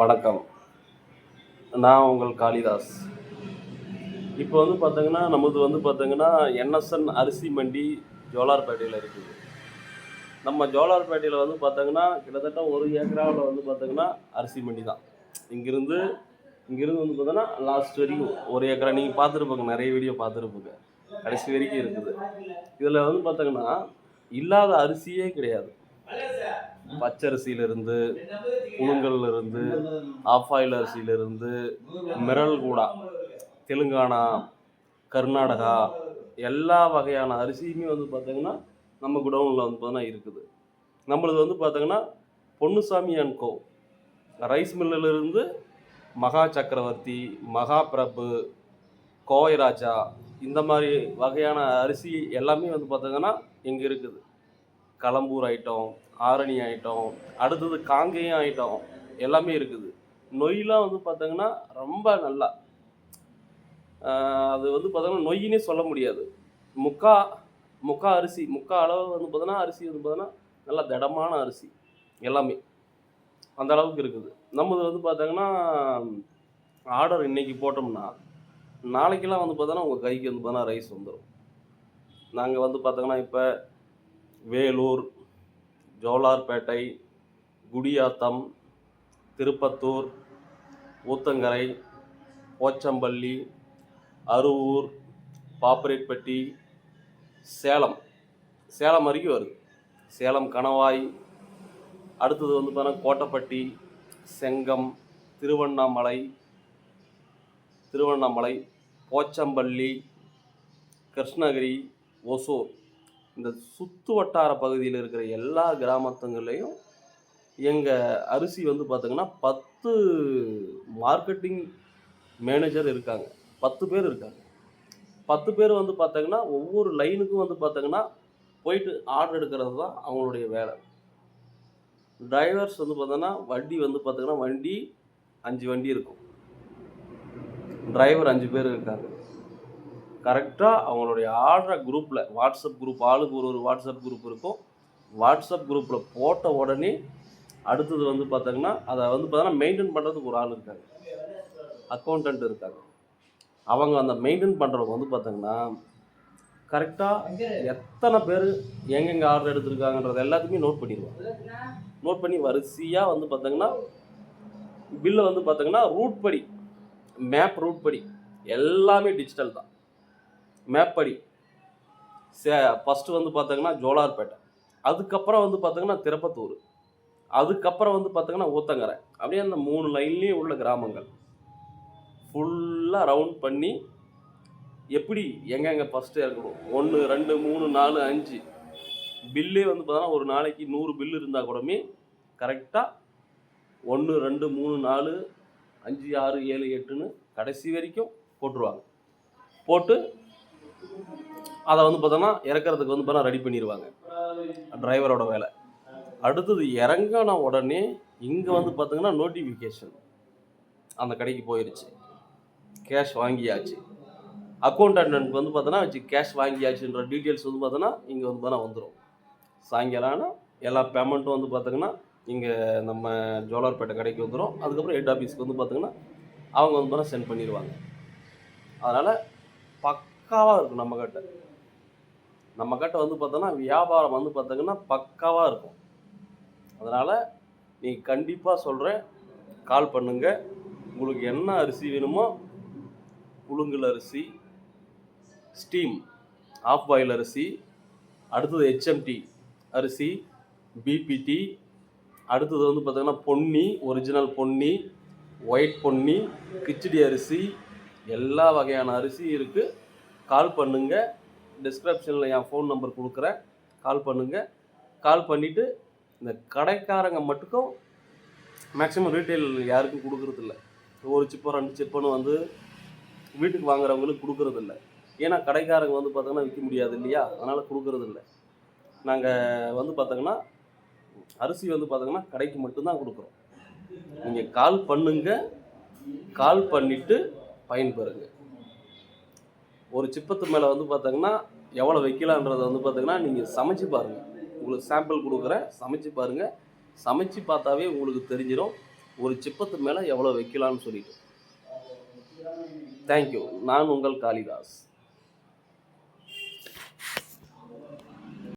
வணக்கம். நான் உங்கள் காளிதாஸ். இப்போ பார்த்தீங்கன்னா, நமது பார்த்தீங்கன்னா, என்எஸ்என் அரிசி மண்டி ஜோலார்பேட்டையில இருக்குது. நம்ம ஜோலார்பேட்டையில பார்த்தீங்கன்னா, கிட்டத்தட்ட 1 ஏக்கராவுல பார்த்தீங்கன்னா, அரிசி மண்டி தான். இங்கிருந்து இங்கிருந்து பார்த்தீங்கன்னா, லாஸ்ட் வரைக்கும் 1 ஏக்கரா நீங்க பார்த்துருப்பீங்க. நிறைய வீடியோ பார்த்துருப்பீங்க. கடைசி வரைக்கும் இருக்குது. இதில பார்த்தீங்கன்னா, இல்லாத அரிசியே கிடையாது. பச்சரிசியிலிருந்து, புழுங்கல்லிருந்து, ஆஃப் ஆயில் அரிசியிலிருந்து, மிரல்கூடா, தெலுங்கானா, கர்நாடகா எல்லா வகையான அரிசியுமே பார்த்தீங்கன்னா, நம்ம குடவுனில் பார்த்தீங்கன்னா இருக்குது. நம்மளது பார்த்தீங்கன்னா, பொன்னுசாமி அண்ட் கோ ரைஸ் மில்லிலிருந்து மகா சக்கரவர்த்தி, மகா பிரபு, கோவை ராஜா இந்த மாதிரி வகையான அரிசி எல்லாமே பார்த்தீங்கன்னா இங்கே இருக்குது. களம்பூர் ஐட்டம், ஆரணி ஐட்டம், அடுத்தது காங்கேயம் ஐட்டம் எல்லாமே இருக்குது. நொய்லாம் பார்த்தீங்கன்னா ரொம்ப நல்லா அது பார்த்தீங்கன்னா நொய்யினே சொல்ல முடியாது. முக்கா அரிசி, முக்கா அளவு பார்த்தீங்கன்னா அரிசி பார்த்தீங்கன்னா நல்லா திடமான அரிசி எல்லாமே அந்த அளவுக்கு இருக்குது. நம்மது பார்த்தீங்கன்னா ஆர்டர் இன்றைக்கி போட்டோம்னா நாளைக்கெல்லாம் பார்த்தோன்னா உங்கள் கைக்கு பார்த்தோன்னா ரைஸ் வந்துடும். நாங்கள் பார்த்தோங்கன்னா இப்போ வேலூர், ஜோலார்பேட்டை, குடியாத்தம், திருப்பத்தூர், ஊத்தங்கரை, போச்சம்பள்ளி, அரூர், பாப்பரேட்பட்டி, சேலம் வரைக்கும் வருது. சேலம் கணவாய், அடுத்தது பார்த்தோன்னா கோட்டப்பட்டி, செங்கம், திருவண்ணாமலை, போச்சம்பள்ளி, கிருஷ்ணகிரி, ஒசூர் இந்த சுற்று வட்டார பகுதியில் இருக்கிற எல்லா கிராமத்துங்கள்லேயும் எங்கள் அரிசி பார்த்திங்கன்னா 10 மார்க்கெட்டிங் மேனேஜர் இருக்காங்க. 10 பேர் இருக்காங்க. 10 பேர் பார்த்திங்கன்னா ஒவ்வொரு லைனுக்கும் பார்த்திங்கன்னா போயிட்டு ஆர்டர் எடுக்கிறது தான் அவங்களுடைய வேலை. டிரைவர்ஸ் பார்த்தோன்னா வண்டி பார்த்திங்கன்னா வண்டி 5 வண்டி இருக்கும். டிரைவர் 5 பேர் இருக்காங்க. கரெக்டாக அவங்களுடைய ஆர்டரை குரூப்பில் வாட்ஸ்அப் குரூப் ஆளுக்கு ஒரு வாட்ஸ்அப் குரூப் இருக்கும். வாட்ஸ்அப் குரூப்பில் போட்ட உடனே அடுத்தது பார்த்திங்கன்னா அதை பார்த்தோன்னா மெயின்டைன் பண்ணுறதுக்கு ஒரு ஆள் இருக்காங்க, அக்கௌண்டன்ட் இருக்காங்க. அவங்க அந்த மெயின்டைன் பண்ணுறவங்க பார்த்திங்கன்னா கரெக்டாக எத்தனை பேர் எங்கெங்கே ஆர்டர் எடுத்துருக்காங்கன்றது எல்லாத்தையுமே நோட் பண்ணிடுவாங்க. நோட் பண்ணி வரிசையாக பார்த்திங்கன்னா பில்லை பார்த்திங்கன்னா ரூட் படி, மேப் ரூட் படி எல்லாமே டிஜிட்டல் தான். மேப் படி ஃபஸ்ட்டு பார்த்திங்கன்னா ஜோலார்பேட்டை, அதுக்கப்புறம் பார்த்திங்கன்னா திருப்பத்தூர், அதுக்கப்புறம் பார்த்திங்கன்னா ஊத்தங்கரை, அப்படியே அந்த 3 லைன்லேயே உள்ள கிராமங்கள் ஃபுல்லாக ரவுண்ட் பண்ணி எப்படி எங்கெங்கே ஃபஸ்ட்டு இறக்கணும் 1 2 3 4 5 பில்லே பார்த்தோன்னா ஒரு நாளைக்கு 100 பில்லு இருந்தால் கூடமே கரெக்டாக 1 2 3 4 5 6 7 8ன்னு கடைசி வரைக்கும் போட்டுருவாங்க. போட்டு அதை பார்த்தோன்னா இறக்கிறதுக்கு பார்த்தோன்னா ரெடி பண்ணிடுவாங்க டிரைவரோட வேலை. அடுத்தது இறங்கின உடனே இங்கே பார்த்தீங்கன்னா நோட்டிஃபிகேஷன் அந்த கடைக்கு போயிடுச்சு, கேஷ் வாங்கியாச்சு, அக்கௌண்டன்ட் பார்த்தோன்னா வச்சு கேஷ் வாங்கியாச்சுன்ற டீட்டெயில்ஸ் பார்த்தோன்னா இங்கே பார்த்தோன்னா வந்துடும். சாயங்காலம் எல்லா பேமெண்ட்டும் பார்த்தீங்கன்னா இங்கே நம்ம ஜோலார்பேட்டை கடைக்கு வந்துடும். அதுக்கப்புறம் ஹெட் ஆஃபீஸ்க்கு பார்த்தீங்கன்னா அவங்க பார்த்தோன்னா சென்ட் பண்ணிடுவாங்க. அதனால் பக்காவாக இருக்கும் நம்ம கிட்ட பார்த்தோன்னா வியாபாரம் பார்த்தீங்கன்னா பக்காவாக இருக்கும். அதனால் நீங்கள் கண்டிப்பாக சொல்கிறேன், கால் பண்ணுங்கள். உங்களுக்கு என்ன அரிசி வேணுமோ, புழுங்கல் அரிசி, ஸ்டீம் ஆஃப் பாயில் அரிசி, அடுத்தது HMT அரிசி, பிபிடி, அடுத்தது பார்த்தீங்கன்னா பொன்னி, ஒரிஜினல் பொன்னி, ஒயிட் பொன்னி, கிச்சடி அரிசி, எல்லா வகையான அரிசி இருக்குது. கால் பண்ணுங்கள். டிஸ்கிரிப்ஷனில் என் ஃபோன் நம்பர் கொடுக்குறேன். கால் பண்ணுங்கள். கால் பண்ணிவிட்டு இந்த கடைக்காரங்க மட்டுக்கும் மேக்ஸிமம் ரீட்டைல் யாருக்கும் கொடுக்குறதில்ல. ஒரு சிப்போ 2 சிப்போன்னு வீட்டுக்கு வாங்குறவங்களுக்கு கொடுக்குறதில்ல. ஏன்னா கடைக்காரங்க பார்த்தோங்கன்னா விற்க முடியாது இல்லையா, அதனால் கொடுக்குறதில்ல. நாங்கள் பார்த்தோங்கன்னா அரிசி பார்த்தோங்கன்னா கடைக்கு மட்டும்தான் கொடுக்குறோம். நீங்கள் கால் பண்ணுங்கள். கால் பண்ணிவிட்டு பயன்பெறுங்க. ஒரு சிப்பத்து மேலே பார்த்தீங்கன்னா எவ்வளோ வைக்கலான்றதை பார்த்தீங்கன்னா நீங்கள் சமைச்சு பாருங்கள். உங்களுக்கு சாம்பிள் கொடுக்குறேன், சமைச்சு பாருங்கள். சமைச்சு பார்த்தாவே உங்களுக்கு தெரிஞ்சிடும் ஒரு சிப்பத்து மேலே எவ்வளோ வைக்கலாம்னு சொல்லிட்டு. தேங்க்யூ. நான் உங்கள் காளிதாஸ்.